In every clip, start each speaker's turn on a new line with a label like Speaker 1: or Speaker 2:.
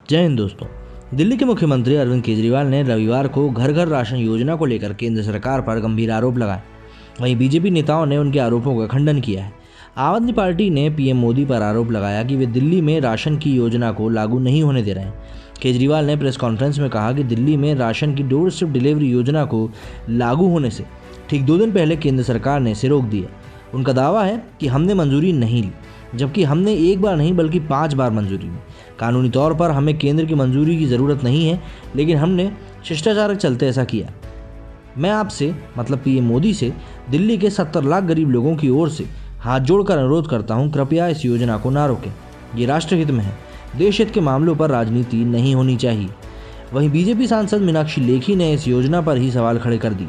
Speaker 1: जय हिंद दोस्तों। दिल्ली के मुख्यमंत्री अरविंद केजरीवाल ने रविवार को घर घर राशन योजना को लेकर केंद्र सरकार पर गंभीर आरोप लगाए। वहीं बीजेपी नेताओं ने उनके आरोपों का खंडन किया है। आम आदमी पार्टी ने पीएम मोदी पर आरोप लगाया कि वे दिल्ली में राशन की योजना को लागू नहीं होने दे रहे हैं। केजरीवाल ने प्रेस कॉन्फ्रेंस में कहा कि दिल्ली में राशन की डोर स्टेप डिलीवरी योजना को लागू होने से ठीक 2 दिन पहले केंद्र सरकार ने इसे रोक दिया। उनका दावा है कि हमने मंजूरी नहीं ली, जबकि हमने एक बार नहीं बल्कि 5 बार मंजूरी ली। कानूनी तौर पर हमें केंद्र की मंजूरी की ज़रूरत नहीं है, लेकिन हमने शिष्टाचार के चलते ऐसा किया। मैं आपसे मतलब पीएम मोदी से दिल्ली के 70 लाख गरीब लोगों की ओर से हाथ जोड़कर अनुरोध करता हूं, कृपया इस योजना को ना रोकें। ये राष्ट्रहित में है। देश हित के मामलों पर राजनीति नहीं होनी चाहिए। वहीं बीजेपी सांसद मीनाक्षी लेखी ने इस योजना पर ही सवाल खड़े कर दिए।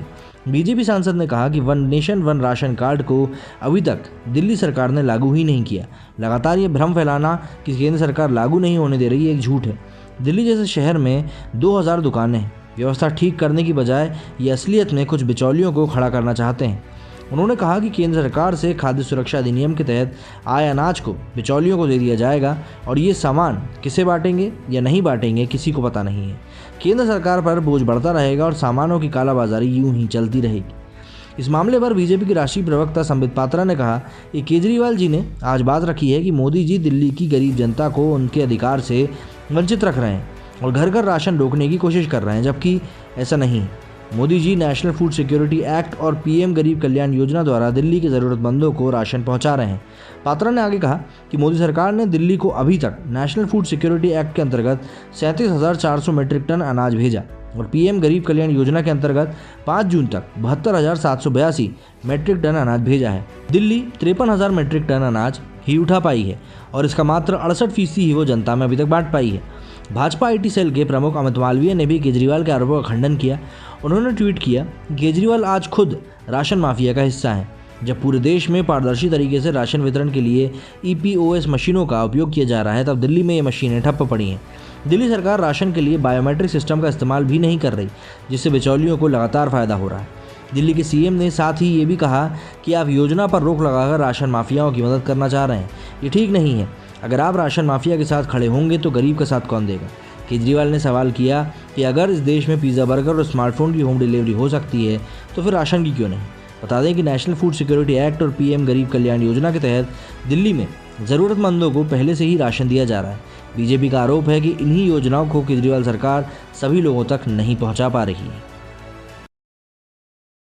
Speaker 1: बीजेपी सांसद ने कहा कि one nation one ration card को अभी तक दिल्ली सरकार ने लागू ही नहीं किया। लगातार ये भ्रम फैलाना कि केंद्र सरकार लागू नहीं होने दे रही है एक झूठ है। दिल्ली जैसे शहर में 2000 दुकानें हैं। व्यवस्था ठीक करने की बजाय ये असलियत में कुछ बिचौलियों को खड़ा करना चाहते हैं। उन्होंने कहा कि केंद्र सरकार से खाद्य सुरक्षा अधिनियम के तहत आए अनाज को बिचौलियों को दे दिया जाएगा और ये सामान किसे बांटेंगे या नहीं बांटेंगे किसी को पता नहीं है। केंद्र सरकार पर बोझ बढ़ता रहेगा और सामानों की कालाबाजारी यूं ही चलती रहेगी। इस मामले पर बीजेपी के राष्ट्रीय प्रवक्ता संबित पात्रा ने कहा कि केजरीवाल जी ने आज बात रखी है कि मोदी जी दिल्ली की गरीब जनता को उनके अधिकार से वंचित रख रहे हैं और घर घर राशन रोकने की कोशिश कर रहे हैं, जबकि ऐसा नहीं है। Modi ji national food security act और पीएम गरीब कल्याण योजना द्वारा दिल्ली के ज़रूरतमंदों को राशन पहुंचा रहे हैं। पात्रा ने आगे कहा कि मोदी सरकार ने दिल्ली को अभी तक नेशनल फूड सिक्योरिटी एक्ट के अंतर्गत 37,400 मीट्रिक टन अनाज भेजा और पीएम गरीब कल्याण योजना के अंतर्गत 5 जून तक 72,782 मीट्रिक टन अनाज भेजा है। दिल्ली 53,000 मीट्रिक टन अनाज ही उठा पाई है और इसका मात्र 68% ही वो जनता में अभी तक बांट पाई है। भाजपा आईटी सेल के प्रमुख अमित मालवीय ने भी केजरीवाल के आरोपों का खंडन किया। उन्होंने ट्वीट किया, केजरीवाल आज खुद राशन माफिया का हिस्सा हैं। जब पूरे देश में पारदर्शी तरीके से राशन वितरण के लिए EPOS मशीनों का उपयोग किया जा रहा है, तब दिल्ली में ये मशीनें ठप्प पड़ी हैं। दिल्ली सरकार राशन के लिए बायोमेट्रिक सिस्टम का इस्तेमाल भी नहीं कर रही, जिससे बिचौलियों को लगातार फायदा हो रहा है। दिल्ली के सीएम ने साथ ही ये भी कहा कि आप योजना पर रोक लगाकर राशन माफियाओं की मदद करना चाह रहे हैं। ये ठीक नहीं है। अगर आप राशन माफिया के साथ खड़े होंगे तो गरीब का साथ कौन देगा। केजरीवाल ने सवाल किया कि अगर इस देश में पिज़्ज़ा, बर्गर और स्मार्टफोन की होम डिलीवरी हो सकती है तो फिर राशन की क्यों नहीं। बता दें कि नेशनल फूड सिक्योरिटी एक्ट और पीएम गरीब कल्याण योजना के तहत दिल्ली में ज़रूरतमंदों को पहले से ही राशन दिया जा रहा है। बीजेपी का आरोप है कि इन्हीं योजनाओं को केजरीवाल सरकार सभी लोगों तक नहीं पहुंचा पा रही है।